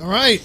All right.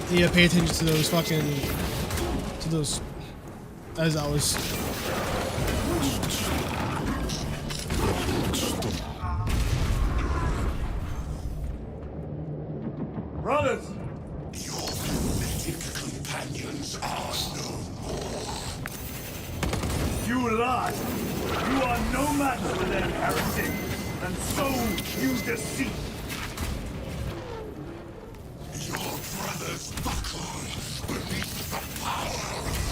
Yeah, pay attention to those fucking, to those, as I was. Brothers! Your pathetic companions are no more. You lie! You are no match for them, heretic! And so you deceive! Your brothers buckle beneath the power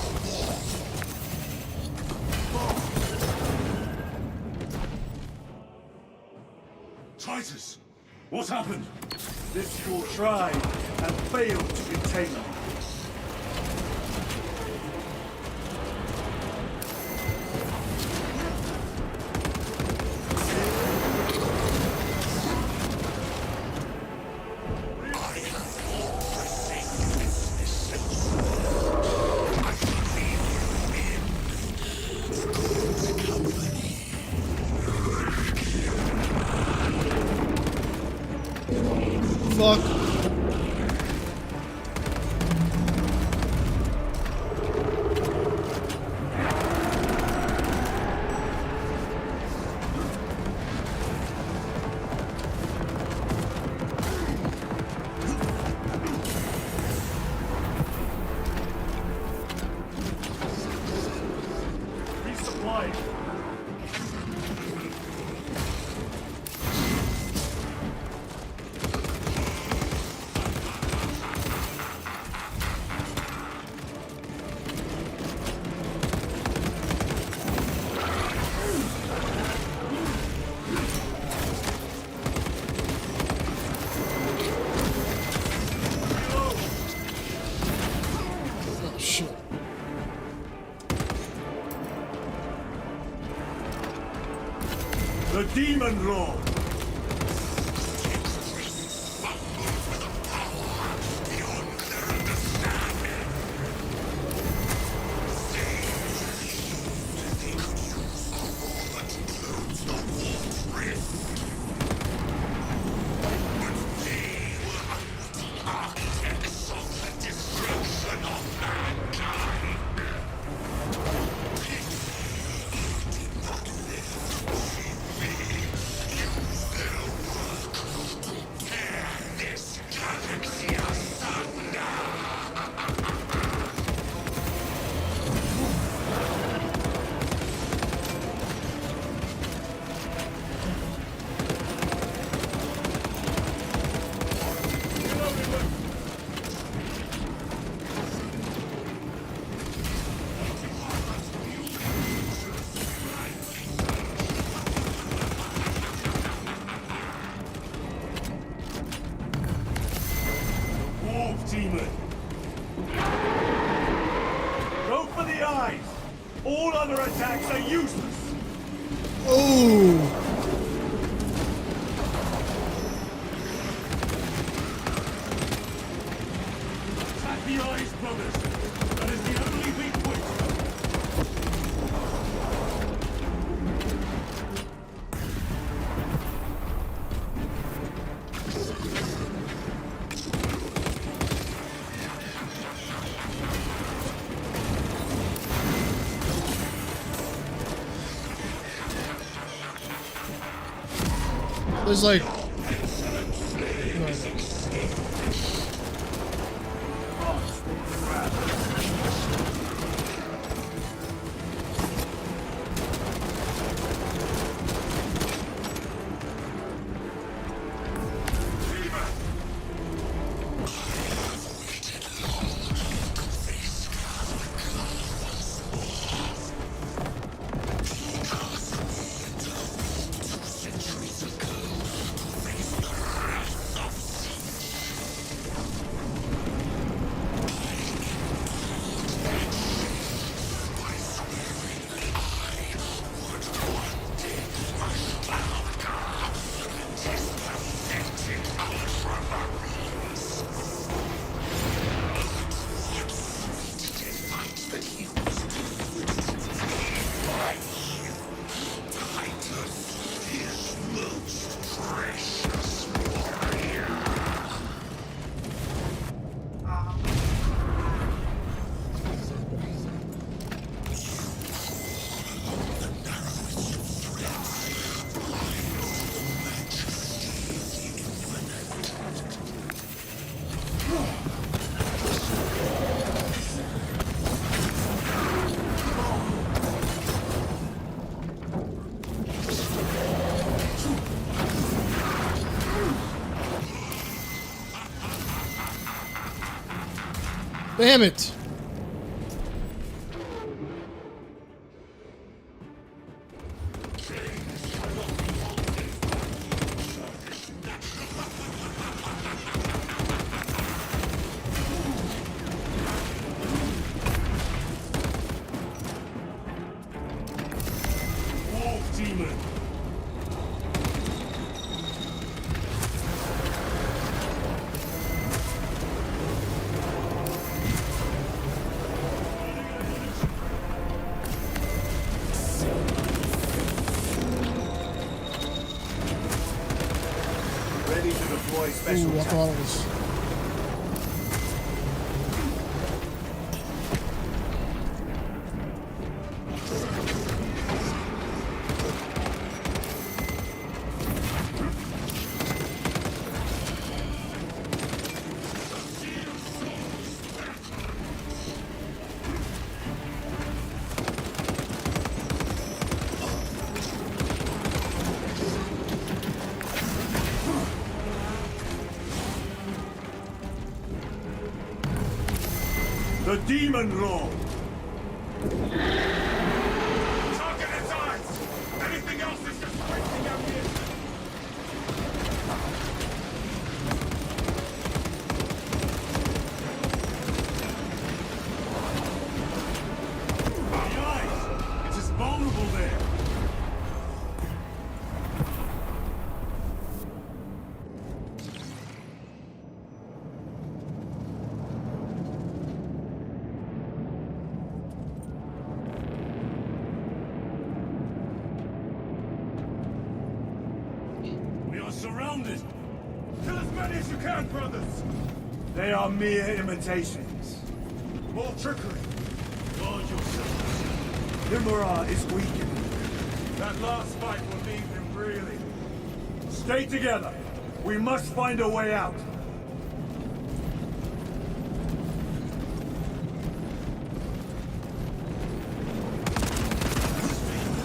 of war. Titus! What happened? This fool tried and failed to contain them. Fuck. Resupply. Oh shit. The Demon Lord! Demon! Go for the eyes! All other attacks are useless! Oh. Attack the eyes, brothers! That is the only weak point! There's like. Damn it. Wolf demon. Ready to deploy special Ooh, I thought it tactics. was. The Demon Lord. Target its eyes! Anything else is just wasting ammunition! The eyes. It is vulnerable there. We are surrounded. Kill as many as you can, brothers! They are mere imitations. More trickery! Guard yourselves. Himura is weakening. That last fight will leave him reeling. Stay together. We must find a way out.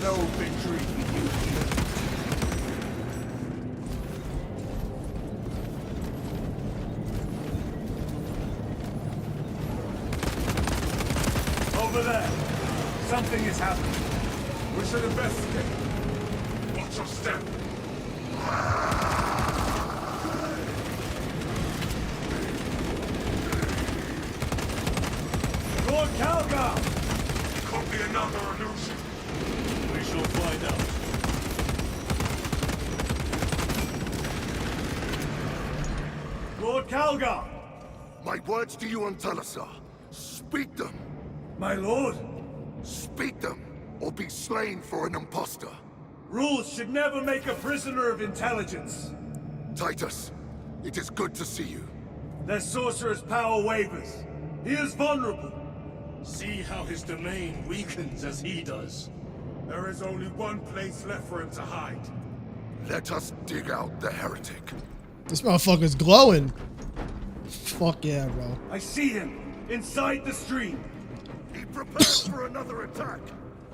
No victory for you. Over there. Something is happening. We should investigate. Watch your step. Lord Calgar! Could be another illusion. We shall find out. Lord Calgar! My words to you on Talasar. Speak them. My lord, Speak them, or be slain for an impostor. rules should never make a prisoner of intelligence. Titus, it is good to see you. Their sorcerer's power wavers. He is vulnerable. See how his domain weakens as he does. There is only one place left for him to hide. Let us dig out the heretic. This motherfucker's glowing. Fuck yeah, bro. I see him, inside the stream. He prepares for another attack.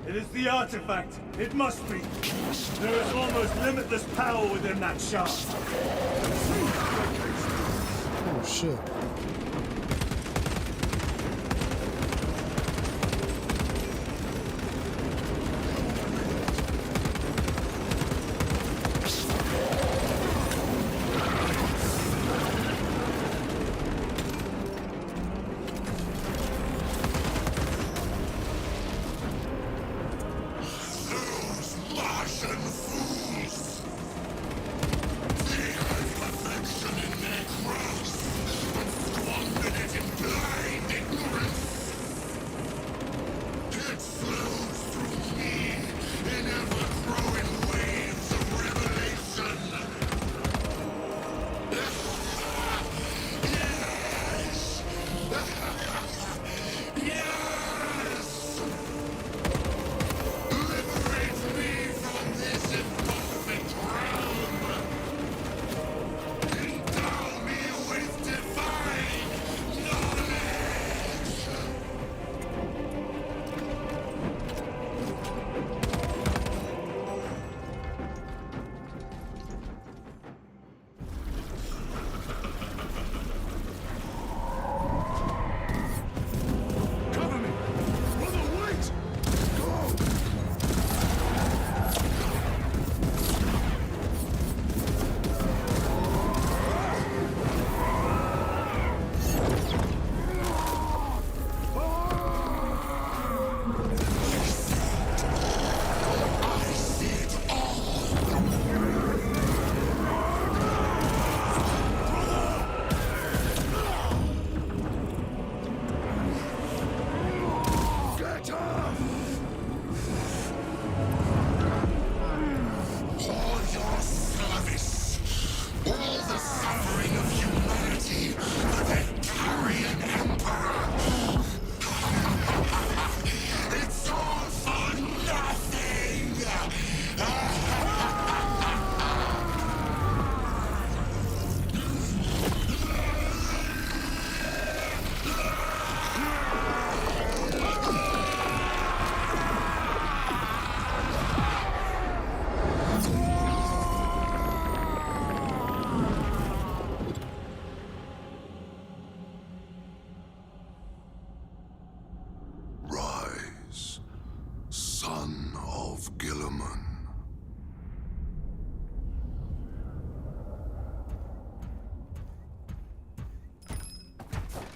It is the artifact. It must be. There is almost limitless power within that shard. Oh shit.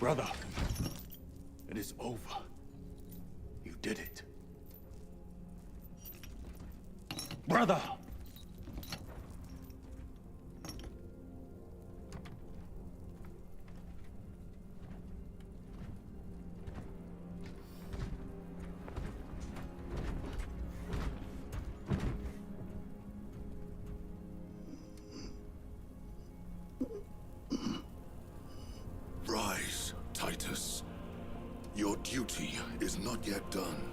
Brother, it is over. You did it. Brother! Rise, Titus. Your duty is not yet done.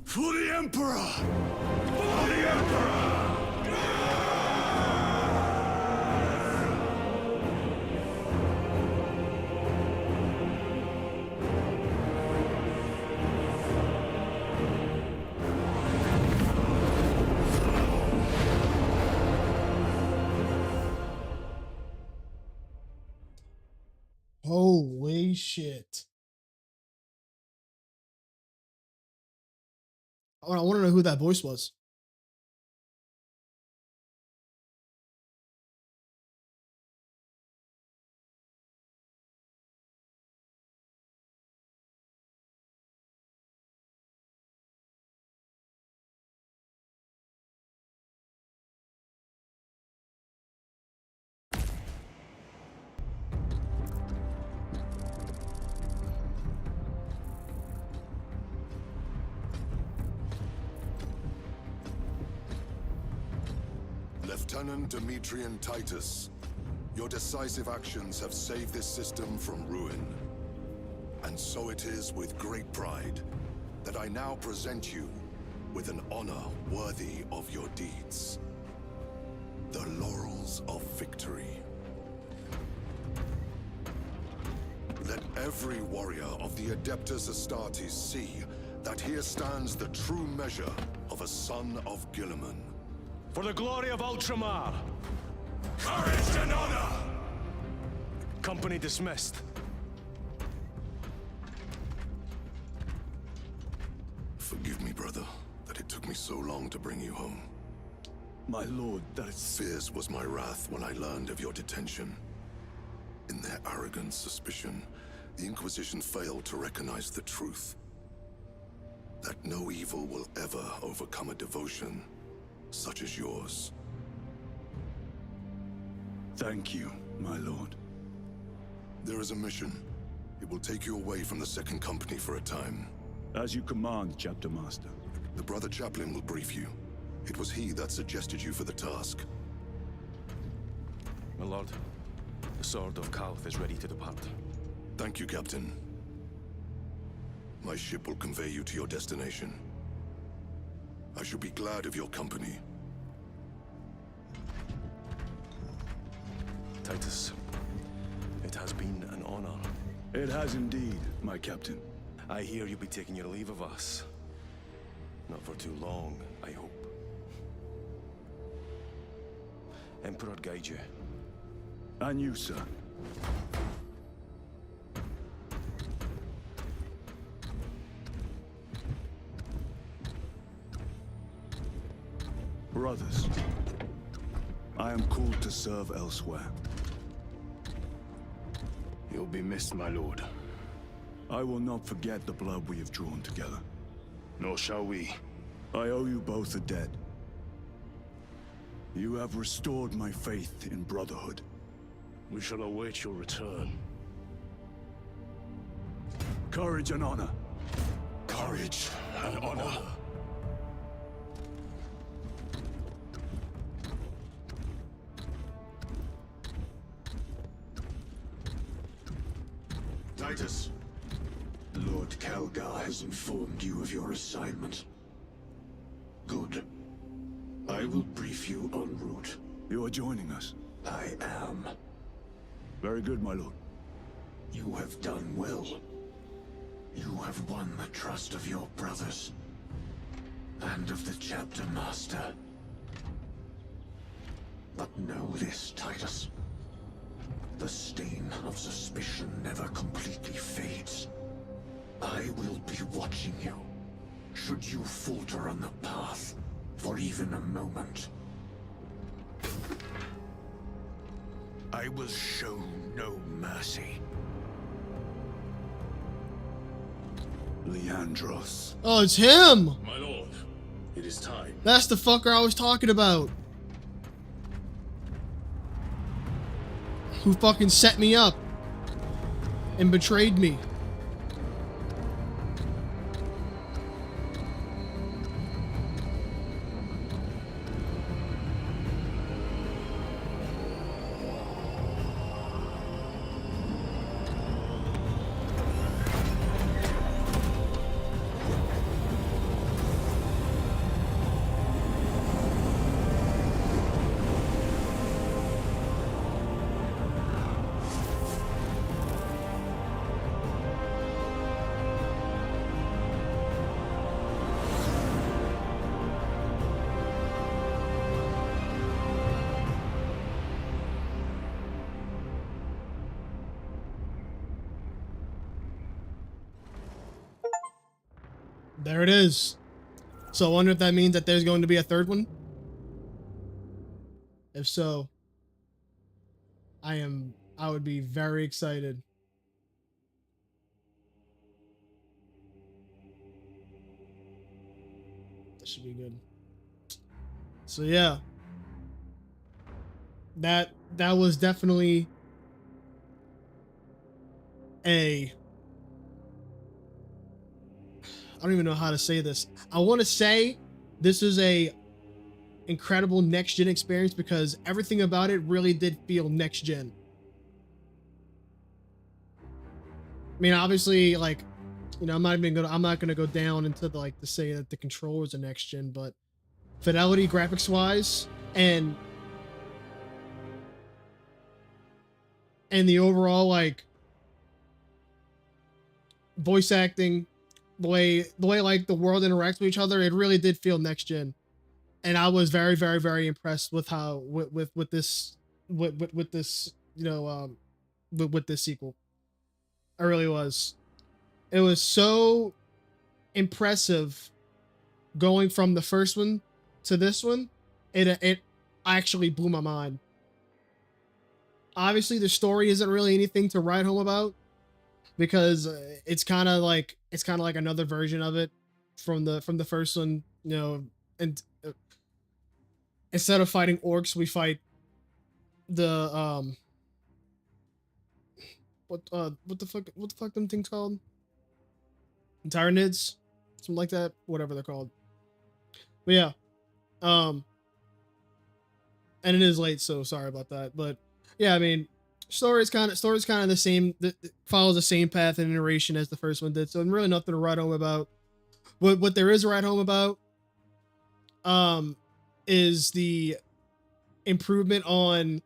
For the Emperor! For the Emperor! Holy shit. I want to know who that voice was. Lieutenant Demetrian Titus, your decisive actions have saved this system from ruin. And so it is with great pride that I now present you with an honor worthy of your deeds. The Laurels of Victory. Let every warrior of the Adeptus Astartes see that here stands the true measure of a son of Guilliman. For the glory of Ultramar! Courage and honor! Company dismissed. Forgive me, brother, that it took me so long to bring you home. My lord, that is... Fierce was my wrath when I learned of your detention. In their arrogant suspicion, the Inquisition failed to recognize the truth. That no evil will ever overcome a devotion such as yours. Thank you, my lord. There is a mission. It will take you away from the Second Company for a time. As you command, Chapter Master. The Brother Chaplain will brief you. It was he that suggested you for the task. My lord, the Sword of Calth is ready to depart. Thank you, Captain. My ship will convey you to your destination. I shall be glad of your company. Titus, it has been an honor. It has indeed, my captain. I hear you'll be taking your leave of us. Not for too long, I hope. Emperor guide you. And you, sir. Brothers, I am called to serve elsewhere. You'll be missed, my lord. I will not forget the blood we have drawn together. Nor shall we. I owe you both a debt. You have restored my faith in brotherhood. We shall await your return. Courage and honor. Courage and honor. Titus, Lord Calgar has informed you of your assignment. Good. I will brief you en route. You are joining us. I am. Very good, my lord. You have done well. You have have won the trust of your brothers and of the chapter master. But know this, Titus. The stain of suspicion never completely fades. I will be watching you, should you falter on the path for even a moment. I will show no mercy. Leandros. Oh, it's him! My lord, it is time. That's the fucker I was talking about. Who fucking set me up and betrayed me. There it is. So I wonder if that means that there's going to be a third one. If so, I would be very excited. That should be good. So yeah. That was definitely I don't even know how to say this. I want to say this is a incredible next gen experience because everything about it really did feel next gen. I mean, obviously, like, you know, I'm not gonna go down into the, like, to say that the controllers are next gen, but fidelity, graphics wise, and the overall, like, voice acting, the way like the world interacts with each other, it really did feel next gen, and I was very, very, very impressed with how with this you know with this sequel. I really was. It was so impressive going from the first one to this one. It actually blew my mind. Obviously, the story isn't really anything to write home about, because it's kind of like another version of it from the first one, you know. And instead of fighting orcs, we fight the what the fuck them things called? Tyranids, something like that, whatever they're called. But yeah, and it is late, so sorry about that. But yeah, I mean, story's kind of the same, follows the same path and iteration as the first one did, so really nothing to write home about. What there is to write home about is the improvement on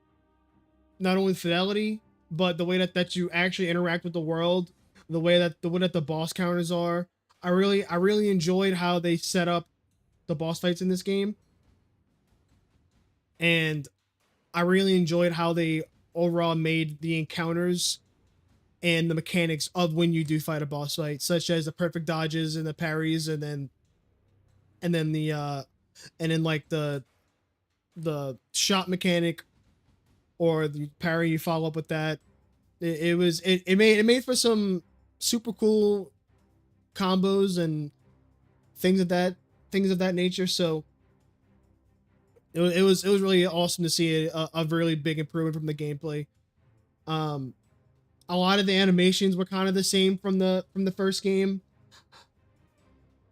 not only fidelity, but the way that you actually interact with the world, the way that the boss counters are. I really enjoyed how they set up the boss fights in this game, and I really enjoyed how they overall made the encounters and the mechanics of when you do fight a boss fight, such as the perfect dodges and the parries, and then like the shot mechanic, or the parry, you follow up with that. It made for some super cool combos and things of that nature. So it was really awesome to see a really big improvement from the gameplay. A lot of the animations were kind of the same from the first game.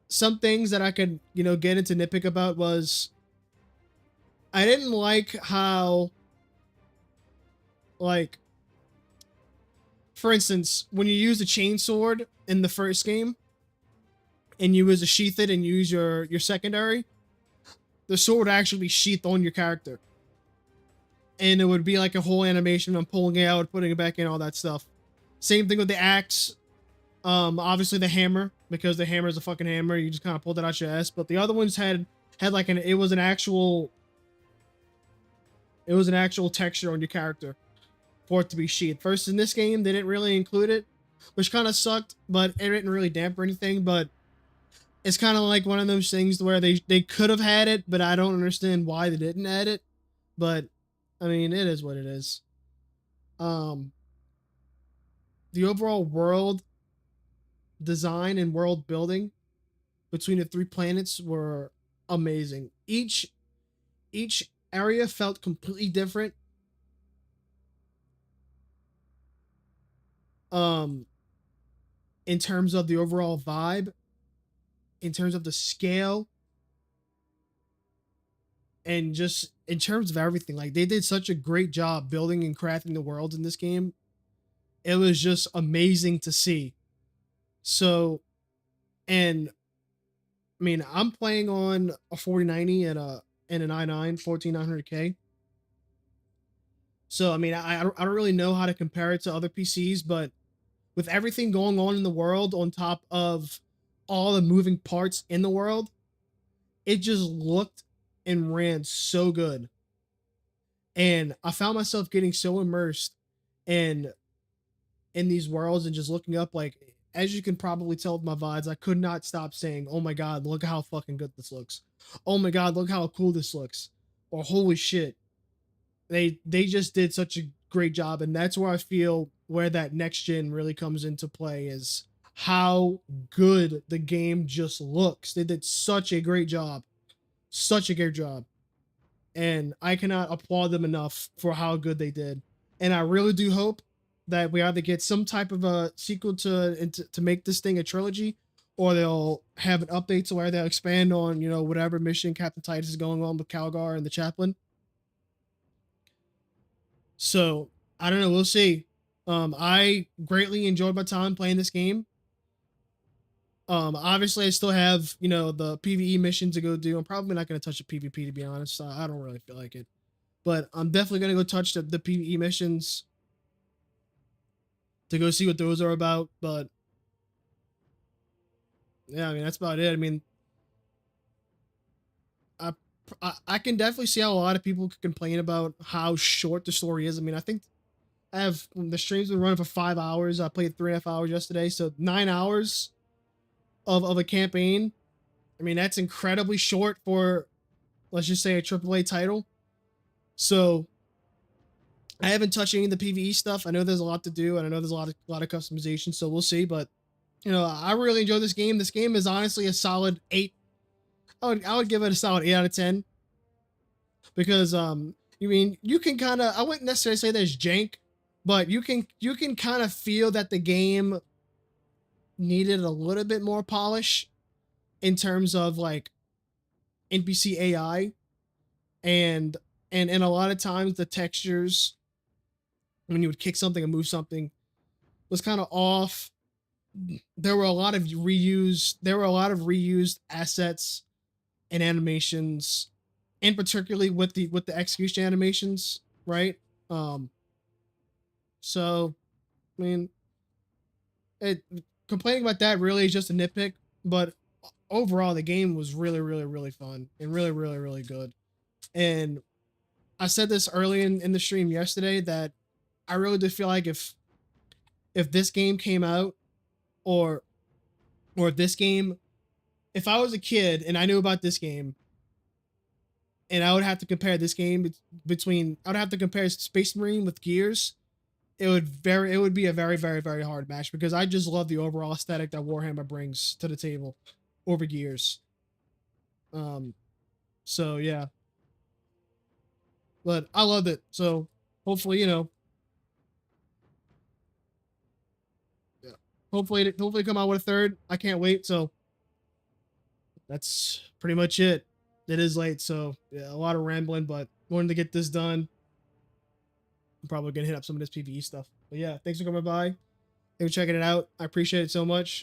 Some things that I could, you know, get into nitpick about was I didn't like how, like, for instance, when you use the chainsword in the first game and you use a sheath it and use your secondary, the sword actually sheathed on your character. And it would be like a whole animation of pulling it out, putting it back in, all that stuff. Same thing with the axe. Obviously the hammer, because the hammer is a fucking hammer. You just kind of pulled it out your ass. But the other ones had like it was an actual texture on your character for it to be sheathed. First, in this game, they didn't really include it, which kind of sucked, but it didn't really damper anything. But it's kind of like one of those things where they could have had it, but I don't understand why they didn't add it. But I mean, it is what it is. The overall world design and world building between the 3 planets were amazing. Each area felt completely different. In terms of the overall vibe, in terms of the scale, and just in terms of everything. Like, they did such a great job building and crafting the worlds in this game. It was just amazing to see. So, and I mean, I'm playing on a 4090 and an i9 14900K. So, I mean, I don't really know how to compare it to other PCs, but with everything going on in the world, on top of all the moving parts in the world, it just looked and ran so good. And I found myself getting so immersed in these worlds and just looking up, like, as you can probably tell with my VODs, I could not stop saying, oh my god, look how fucking good this looks. Oh my god, look how cool this looks. Or holy shit. They just did such a great job, and that's where I feel where that next gen really comes into play, is how good the game just looks. They did such a great job. Such a great job. And I cannot applaud them enough for how good they did. And I really do hope that we either get some type of a sequel to make this thing a trilogy, or they'll have an update to where they'll expand on, you know, whatever mission Captain Titus is going on with Calgar and the Chaplain. So, I don't know. We'll see. I greatly enjoyed my time playing this game. Obviously I still have, you know, the PvE mission to go do. I'm probably not going to touch the PvP, to be honest. I don't really feel like it, but I'm definitely going to go touch the PvE missions to go see what those are about. But yeah, I mean, that's about it. I mean, I can definitely see how a lot of people could complain about how short the story is. I mean, I think the stream's been running for 5 hours. I played 3.5 hours yesterday, so 9 hours of a campaign. I mean, that's incredibly short for, let's just say, a AAA title. So I haven't touched any of the PvE stuff. I know there's a lot to do, and I know there's a lot of customization, so we'll see. But, you know, I really enjoy this game. This game is honestly a solid 8. I would give it a solid 8 out of 10. Because you mean, you can kind of, I wouldn't necessarily say there's jank, but you can kind of feel that the game needed a little bit more polish in terms of like NPC AI, and a lot of times the textures when you would kick something and move something was kind of off. There were a lot of reused assets and animations, and particularly with the execution animations, right? So I mean, complaining about that really is just a nitpick, but overall the game was really, really, really fun and really, really, really good. And I said this early in the stream yesterday that I really do feel like if this game came out, or if I was a kid and I knew about this game, and I would have to compare this game I would have to compare Space Marine with Gears, it would be a very, very, very hard match, because I just love the overall aesthetic that Warhammer brings to the table over Gears. So yeah, but I loved it. So hopefully, you know, yeah, hopefully come out with a third. I can't wait. So that's pretty much it. It is late, so yeah, a lot of rambling, but wanted to get this done. I'm probably gonna hit up some of this PvE stuff. But yeah, thanks for coming by. Thanks for checking it out. I appreciate it so much.